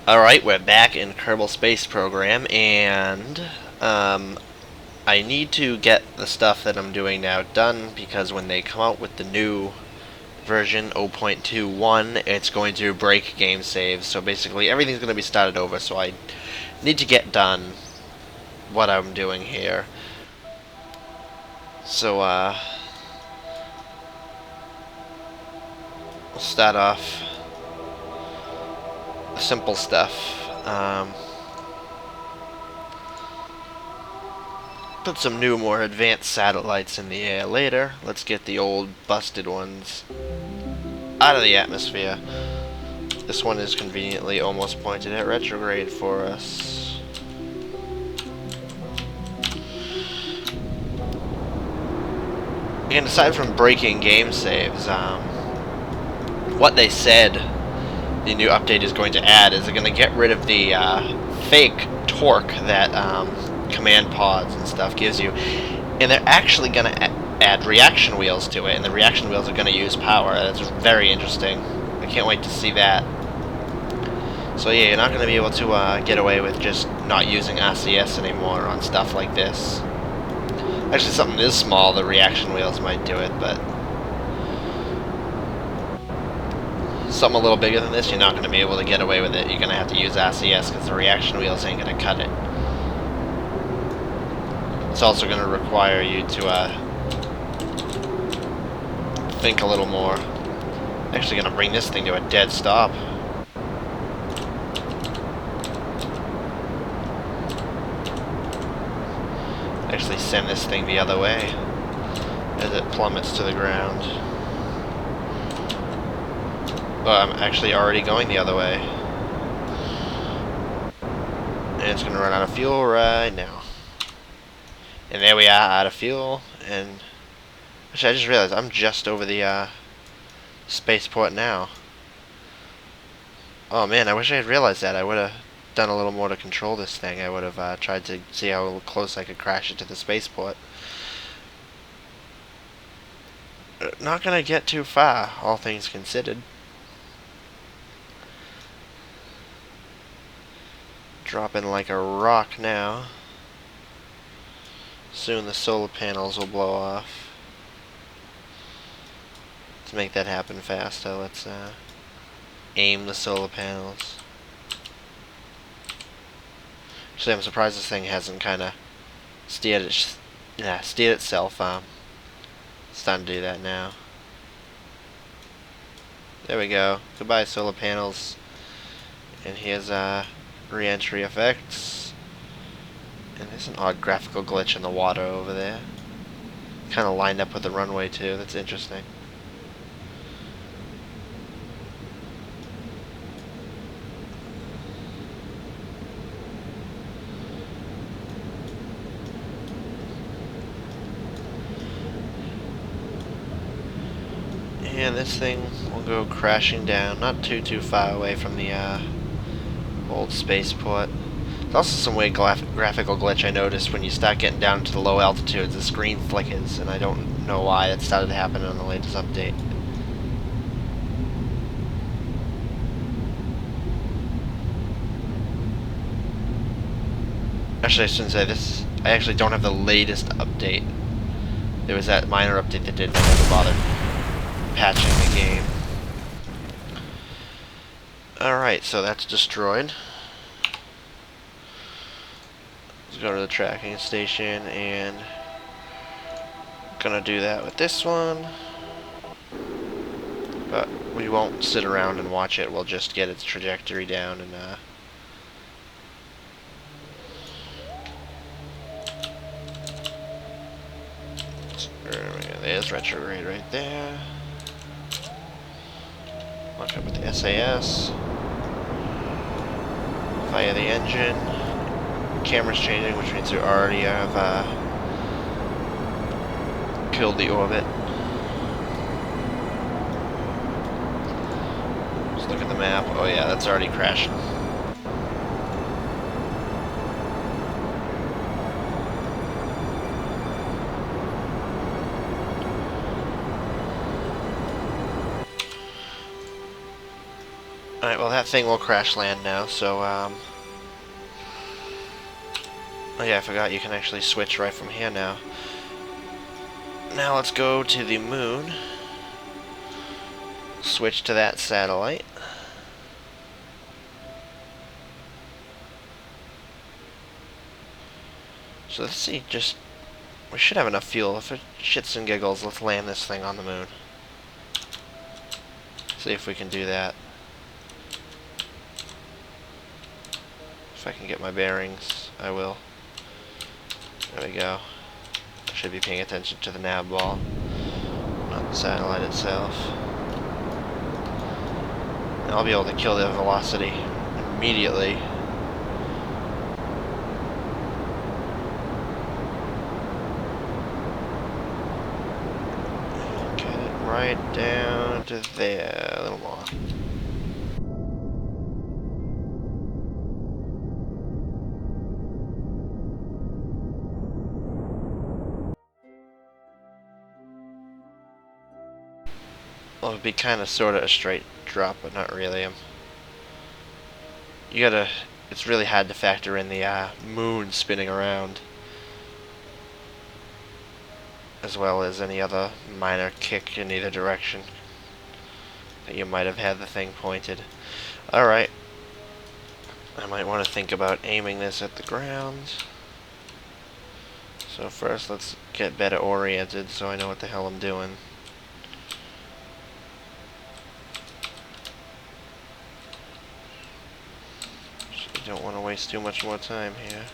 Alright, we're back in Kerbal Space Program, and I need to get the stuff that I'm doing now done, because when they come out with the new version 0.21, it's going to break game saves, so basically everything's going to be started over, so I need to get done what I'm doing here. So, we'll start off the simple stuff. Put some new, more advanced satellites in the air later. Let's get the old, busted ones out of the atmosphere. This one is conveniently almost pointed at retrograde for us. And aside from breaking game saves, what they said the new update is going to add is they're going to get rid of the fake torque that command pods and stuff gives you, and they're actually going to add reaction wheels to it, and the reaction wheels are going to use power. That's very interesting. I can't wait to see that. So yeah, you're not going to be able to get away with just not using RCS anymore on stuff like this. Actually, something this small, the reaction wheels might do it, but something a little bigger than this, you're not going to be able to get away with it. You're going to have to use RCS because the reaction wheels ain't going to cut it. It's also going to require you to think a little more. Actually going to bring this thing to a dead stop. Actually send this thing the other way as it plummets to the ground. Well, I'm actually already going the other way. And it's going to run out of fuel right now. And there we are, out of fuel. And actually, I just realized I'm just over the spaceport now. Oh man, I wish I had realized that. I would have done a little more to control this thing. I would have tried to see how close I could crash it to the spaceport. Not gonna get too far, all things considered. Dropping like a rock now. Soon the solar panels will blow off. To make that happen faster, let's aim the solar panels. Actually, I'm surprised this thing hasn't kind of steered itself. It's time to do that now. There we go. Goodbye, solar panels. And here's re-entry effects. And there's an odd graphical glitch in the water over there. Kind of lined up with the runway too. That's interesting. And this thing will go crashing down, not too far away from the old spaceport. There's also some weird graphical glitch I noticed when you start getting down to the low altitudes. The screen flickers, and I don't know why it started happening on the latest update. Actually, I shouldn't say this. I actually don't have the latest update. There was that minor update that did, and I never bothered patching the game. Alright, so that's destroyed. Let's go to the tracking station, and gonna do that with this one. But we won't sit around and watch it, we'll just get its trajectory down and there's retrograde right there. Look up with the SAS. Fire the engine. Camera's changing, which means we already have killed the orbit. Just look at the map. Oh yeah, that's already crashing. Alright, well that thing will crash land now, so oh yeah, I forgot you can actually switch right from here now. Now let's go to the moon. Switch to that satellite. So let's see, we should have enough fuel. For shits and giggles, let's land this thing on the moon. See if we can do that. If I can get my bearings, I will. There we go. I should be paying attention to the nav ball, not the satellite itself. And I'll be able to kill the velocity immediately. Get it right down to there, a little more. Well, it'd be kind of sort of a straight drop, but not really. It's really hard to factor in the moon spinning around, as well as any other minor kick in either direction that you might have had the thing pointed. Alright. I might want to think about aiming this at the ground. So first let's get better oriented so I know what the hell I'm doing. Don't want to waste too much more time here.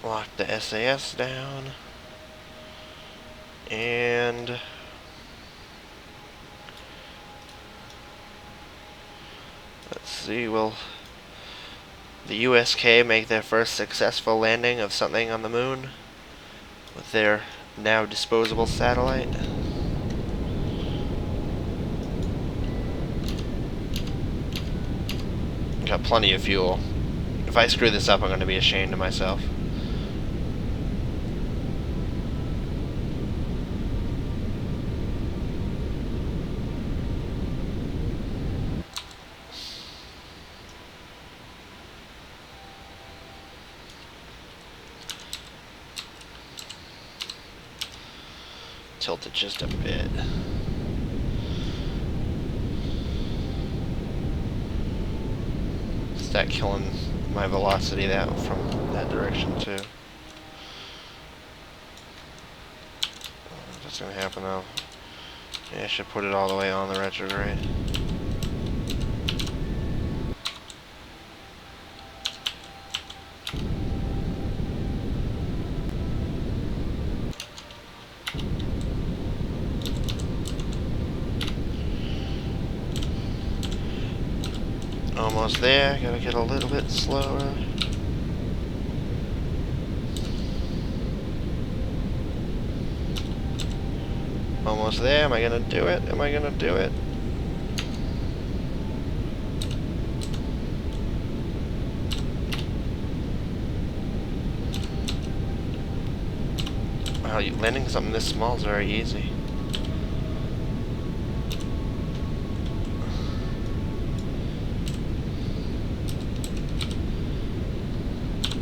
Lock the SAS down. And let's see, will the USK make their first successful landing of something on the moon with their now disposable satellite? Got plenty of fuel. If I screw this up, I'm going to be ashamed of myself. Tilt it just a bit. Start killing my velocity from that direction too. What's gonna happen though? Yeah, I should put it all the way on the retrograde. Almost there, gotta get a little bit slower. Almost there, am I gonna do it? Am I gonna do it? Wow, landing something this small is very easy.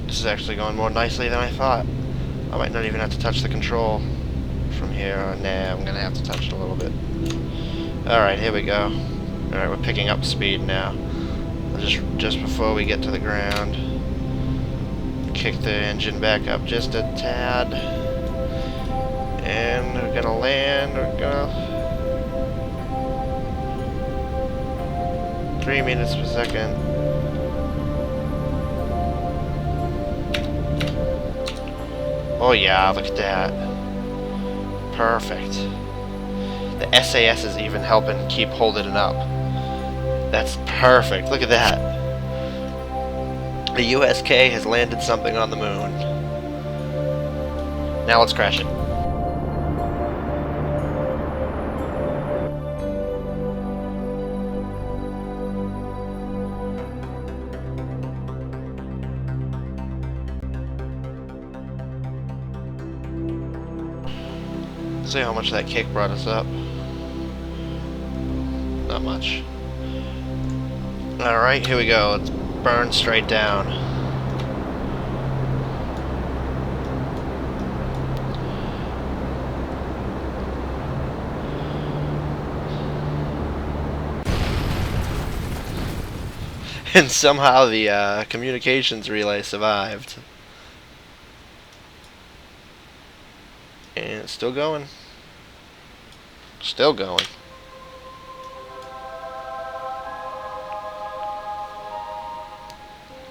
This is actually going more nicely than I thought. I might not even have to touch the control from here. Nah, I'm gonna have to touch it a little bit. Alright, here we go. Alright, we're picking up speed now. Just before we get to the ground, kick the engine back up just a tad. And we're gonna land, we're gonna... 3 meters per second. Oh yeah, look at that. Perfect. The SAS is even helping keep holding it up. That's perfect. Look at that. The USK has landed something on the moon. Now let's crash it. See how much that kick brought us up. Not much. Alright, here we go. Let's burn straight down. And somehow the communications relay survived. And it's still going. Still going.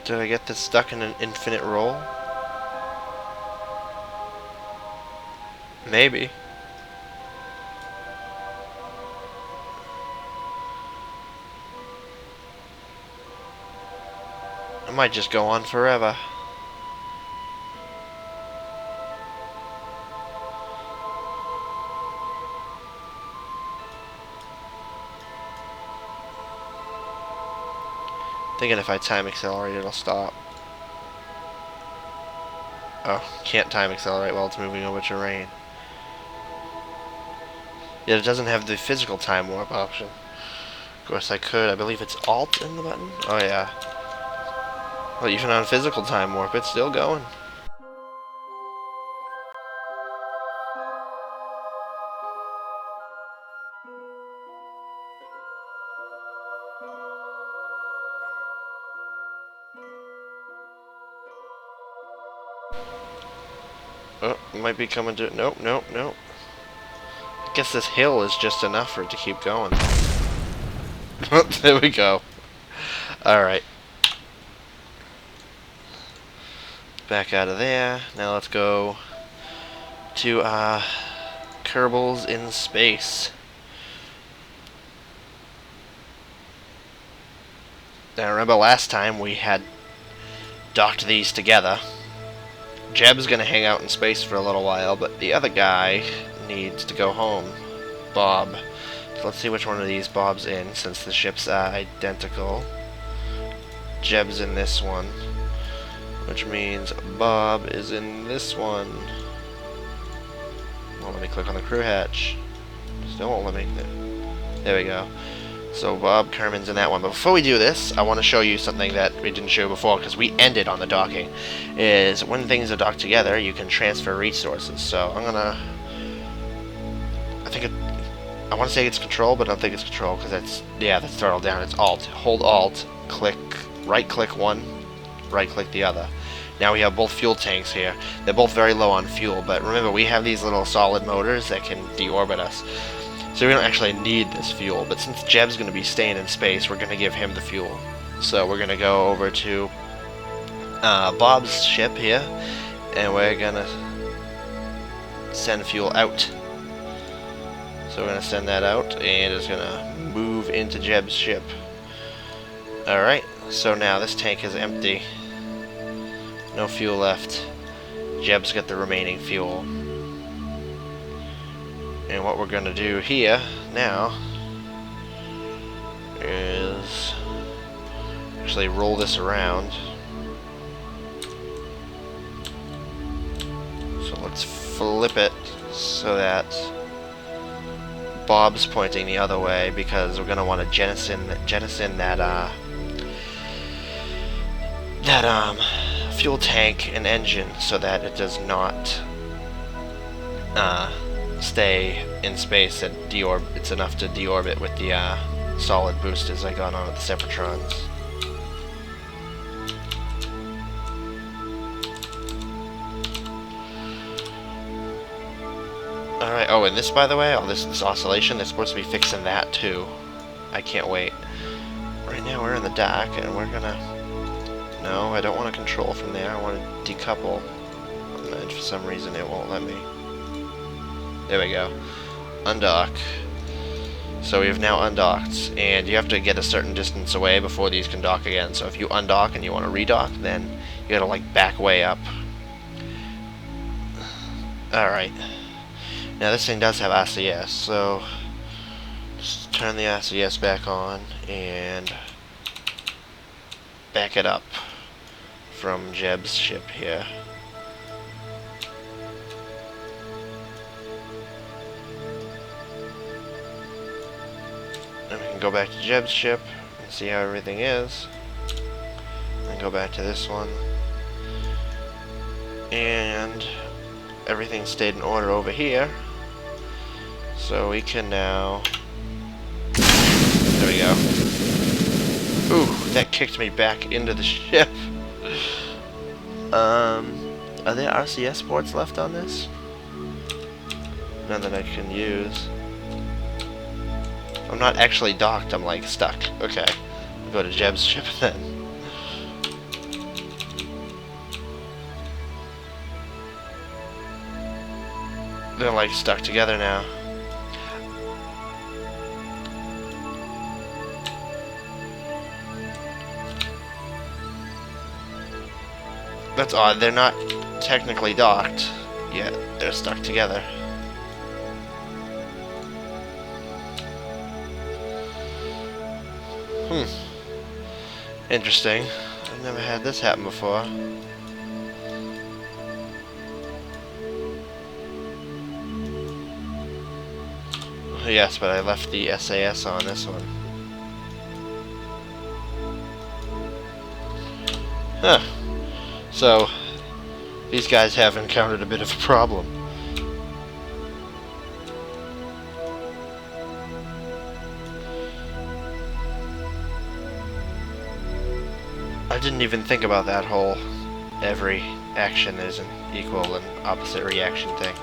Did I get this stuck in an infinite roll? Maybe. I might just go on forever. Thinking if I time accelerate it'll stop. Oh, can't time accelerate while it's moving over terrain. Yeah, it doesn't have the physical time warp option. Of course I could. I believe it's Alt in the button. Oh yeah. Well, even on physical time warp, it's still going. Oh, might be coming to... Nope, nope, nope. I guess this hill is just enough for it to keep going. There we go. Alright. Back out of there. Now let's go to Kerbals in Space. Now remember last time we had docked these together. Jeb's gonna hang out in space for a little while, but the other guy needs to go home. Bob. So let's see which one of these Bob's in, since the ships are identical. Jeb's in this one, which means Bob is in this one. Won't let me click on the crew hatch. Still won't let me. There we go. So Bob Kerman's in that one. But before we do this, I want to show you something that we didn't show before, because we ended on the docking. Is when things are docked together, you can transfer resources. So I'm gonna... I want to say it's Control, but I don't think it's Control, because that's... Yeah, that's throttle down. It's Alt. Hold Alt, click... Right-click one, right-click the other. Now we have both fuel tanks here. They're both very low on fuel, but remember, we have these little solid motors that can deorbit us. So we don't actually need this fuel, but since Jeb's going to be staying in space, we're going to give him the fuel. So we're going to go over to Bob's ship here, and we're going to send fuel out. So we're going to send that out, and it's going to move into Jeb's ship. Alright, so now this tank is empty. No fuel left. Jeb's got the remaining fuel. And what we're going to do here now is actually roll this around. So let's flip it so that Bob's pointing the other way, because we're going to want to jettison that fuel tank and engine so that it does not stay in space and it's enough to deorbit with the solid boosters I got on at the Separatrons. Alright, oh, and this, by the way, this oscillation, they're supposed to be fixing that too. I can't wait. Right now we're in the dock, and we're gonna... No, I don't want to control from there, I want to decouple. And for some reason it won't let me. There we go. Undock. So we've now undocked, and you have to get a certain distance away before these can dock again. So if you undock and you want to redock, then you gotta like back way up. Alright. Now this thing does have RCS, so just turn the RCS back on and back it up from Jeb's ship here. And we can go back to Jeb's ship and see how everything is. And go back to this one. And everything stayed in order over here. So we can now... There we go. Ooh, that kicked me back into the ship. Are there RCS ports left on this? None that I can use. I'm not actually docked, I'm like stuck. Okay. I'll go to Jeb's ship then. They're like stuck together now. That's odd, they're not technically docked, yet they're stuck together. Interesting. I've never had this happen before. Yes, but I left the SAS on this one. Huh. So, these guys have encountered a bit of a problem. I didn't even think about that whole every action is an equal and opposite reaction thing.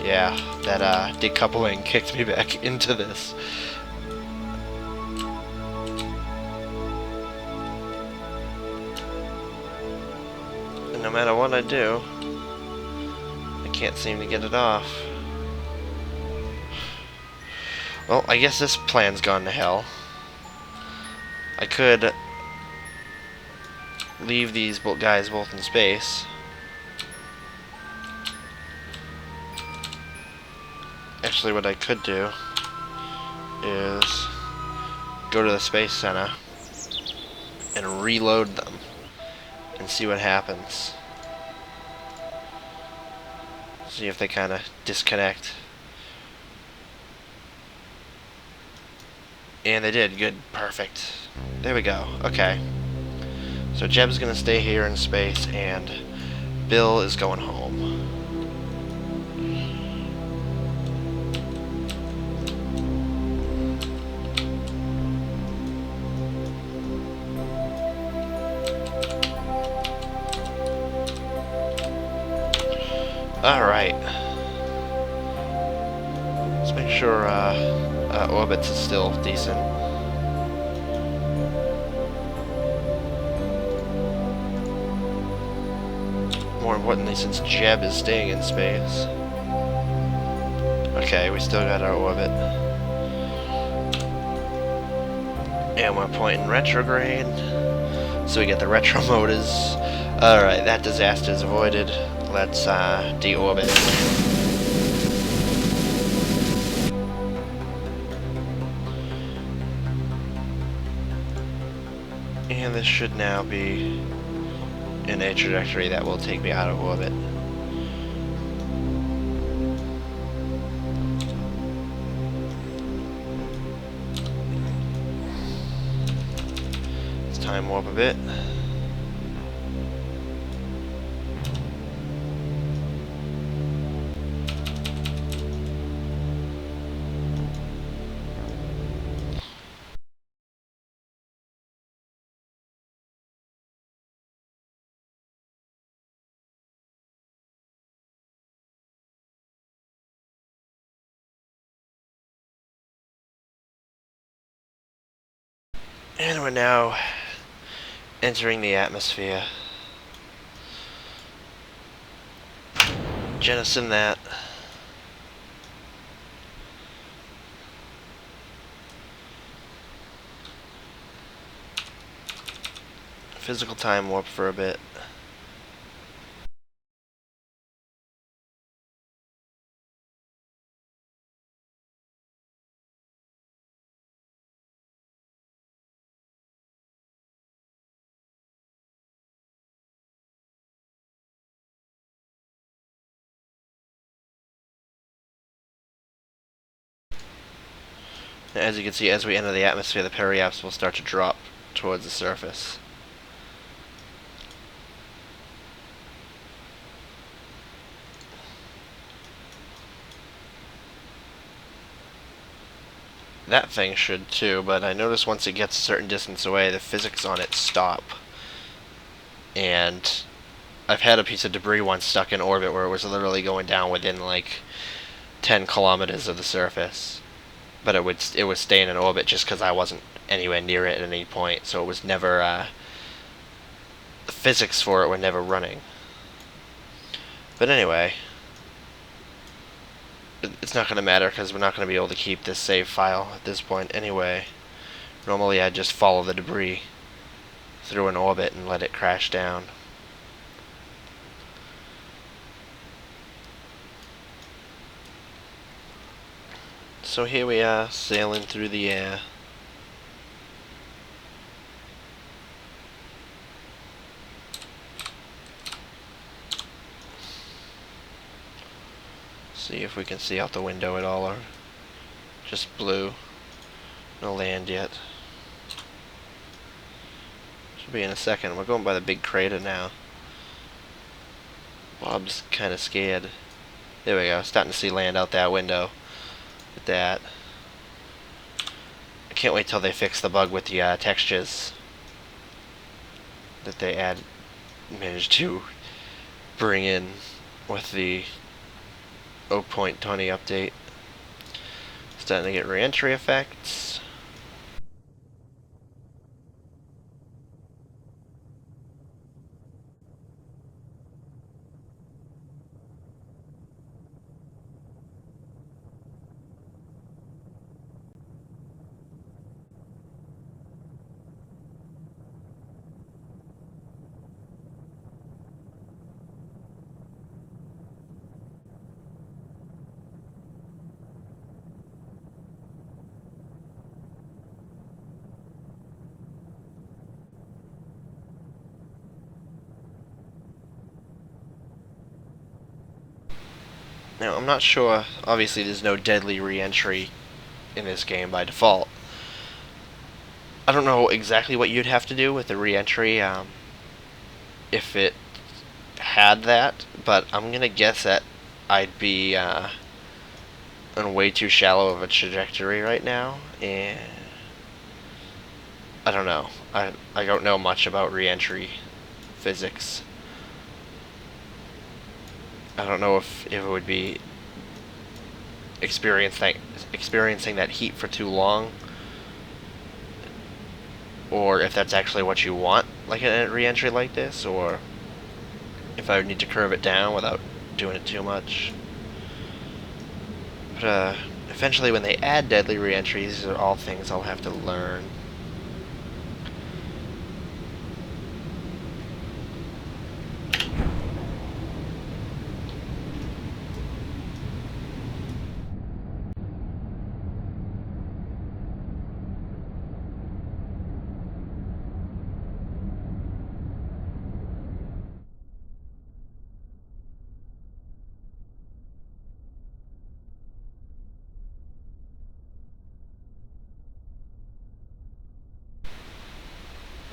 Yeah, that decoupling kicked me back into this. And no matter what I do, I can't seem to get it off. Well, I guess this plan's gone to hell. I could leave these guys both in space. Actually, what I could do is go to the Space Center and reload them and see what happens. See if they kind of disconnect. And they did. Good. Perfect. There we go. Okay. So Jeb's gonna stay here in space, and Bill is going home. Alright. Let's make sure orbits is still decent. More importantly, since Jeb is staying in space. Okay, we still got our orbit. And we're pointing retrograde. So we get the retro motors. Alright, that disaster is avoided. Let's deorbit. And this should now be in a trajectory that will take me out of orbit. Let's time warp a bit. And we're now entering the atmosphere. Jettison that. Physical time warp for a bit. As you can see, as we enter the atmosphere, the periaps will start to drop towards the surface. That thing should too, but I notice once it gets a certain distance away, the physics on it stop. And I've had a piece of debris once stuck in orbit where it was literally going down within like 10 kilometers of the surface. But it was staying in orbit just because I wasn't anywhere near it at any point, so it was never, the physics for it were never running. But anyway, it's not going to matter because we're not going to be able to keep this save file at this point anyway. Normally I'd just follow the debris through an orbit and let it crash down. So here we are, sailing through the air. See if we can see out the window at all, or just blue. No land yet. Should be in a second. We're going by the big crater now. Bob's kind of scared. There we go. Starting to see land out that window. At that. I can't wait till they fix the bug with the textures that they managed to bring in with the 0.20 update. Starting to get re-entry effects. Now, I'm not sure, obviously there's no deadly re-entry in this game by default. I don't know exactly what you'd have to do with the re-entry if it had that, but I'm gonna guess that I'd be on way too shallow of a trajectory right now, and I don't know. I don't know much about re-entry physics. I don't know if it would be experiencing that heat for too long, or if that's actually what you want, like a re-entry like this, or if I would need to curve it down without doing it too much. But eventually when they add deadly re-entries, these are all things I'll have to learn.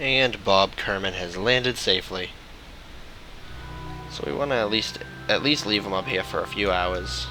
And Bob Kerman has landed safely. So we want to at least leave him up here for a few hours.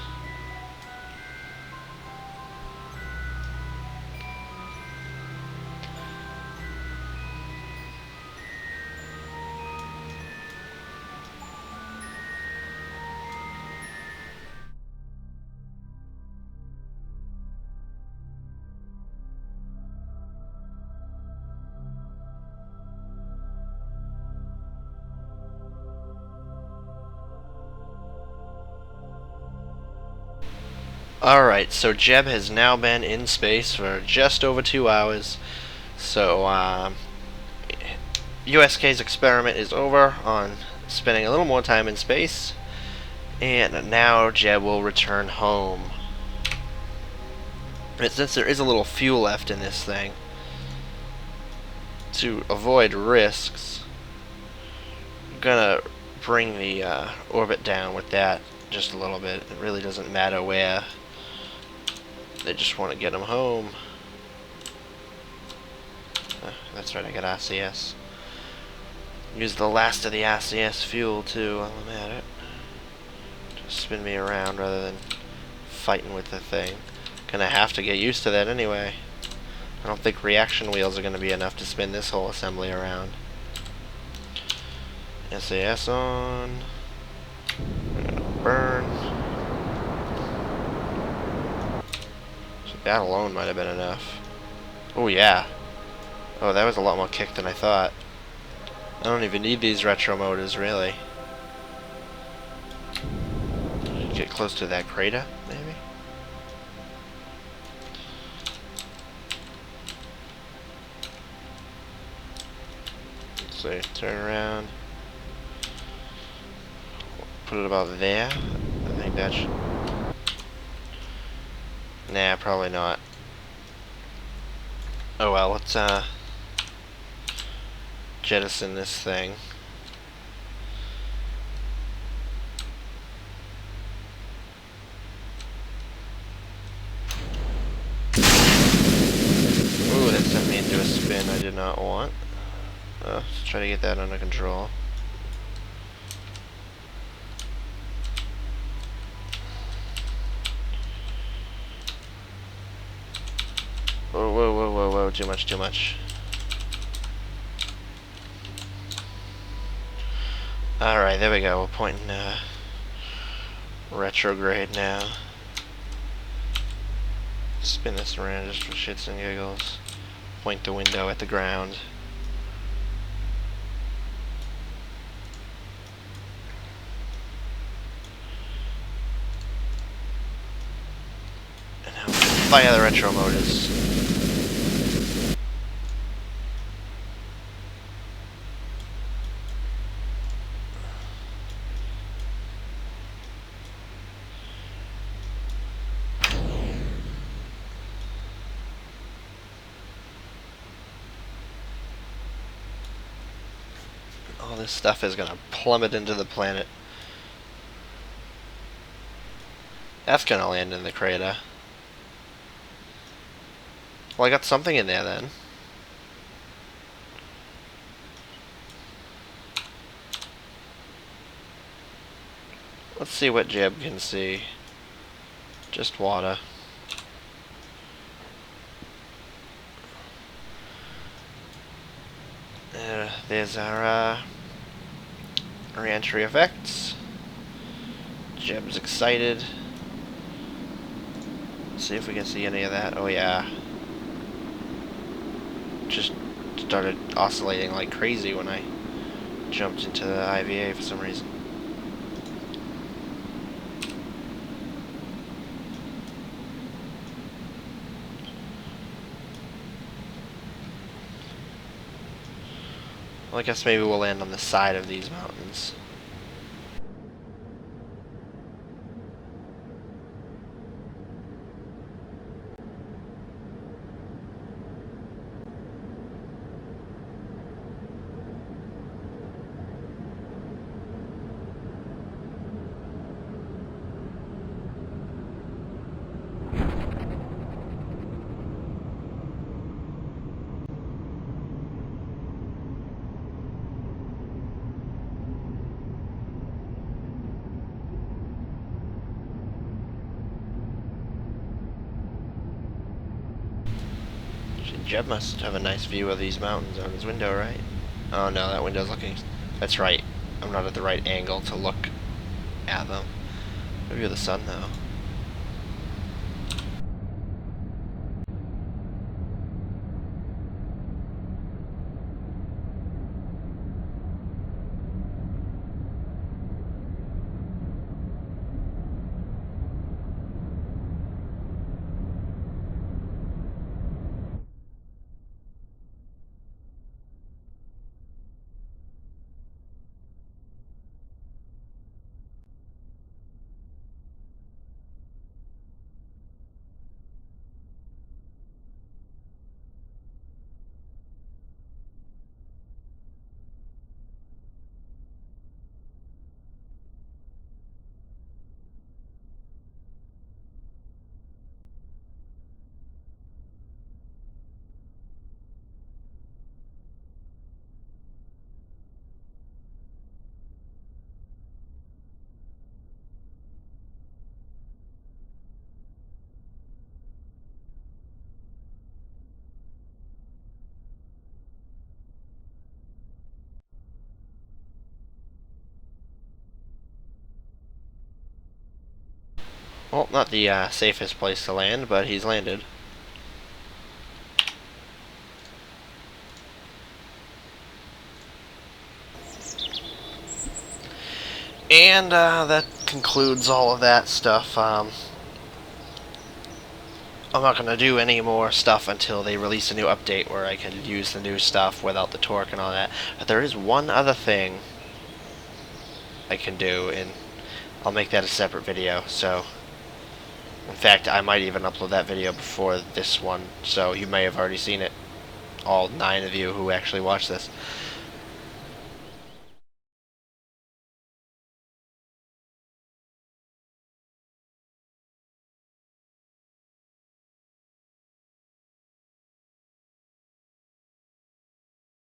Alright, so Jeb has now been in space for just over 2 hours. So, USK's experiment is over on spending a little more time in space. And now Jeb will return home. And since there is a little fuel left in this thing, to avoid risks, I'm gonna bring the orbit down with that just a little bit. It really doesn't matter where. They just want to get him home. That's right, I got RCS. Use the last of the RCS fuel too while I'm at it. Just spin me around rather than fighting with the thing. Gonna have to get used to that anyway. I don't think reaction wheels are gonna be enough to spin this whole assembly around. SAS on. Burn. So that alone might have been enough. Oh yeah. Oh, that was a lot more kick than I thought. I don't even need these retro motors, really. Get close to that crater, maybe? Let's see, turn around. Put it about there. I think that should... Nah, probably not. Oh well, let's jettison this thing. Ooh, that sent me into a spin I did not want. Let's try to get that under control. Whoa, whoa, whoa, whoa, whoa, too much, too much. Alright, there we go, we're pointing retrograde now. Spin this around just for shits and giggles. Point the window at the ground. And now fire the retro motors. All this stuff is gonna plummet into the planet. That's gonna land in the crater. Well, I got something in there then. Let's see what Jeb can see. Just water. There's our re-entry effects. Jeb's excited. Let's see if we can see any of that. Oh yeah. Just started oscillating like crazy when I jumped into the IVA for some reason. Well, I guess maybe we'll land on the side of these mountains. Jeb must have a nice view of these mountains on his window, right? Oh no, that window's looking... That's right. I'm not at the right angle to look at them. Maybe the sun, though. Well, not the safest place to land, but he's landed. And that concludes all of that stuff. I'm not going to do any more stuff until they release a new update where I can use the new stuff without the torque and all that. But there is one other thing I can do, and I'll make that a separate video. So, in fact, I might even upload that video before this one, so you may have already seen it. All 9 of you who actually watch this.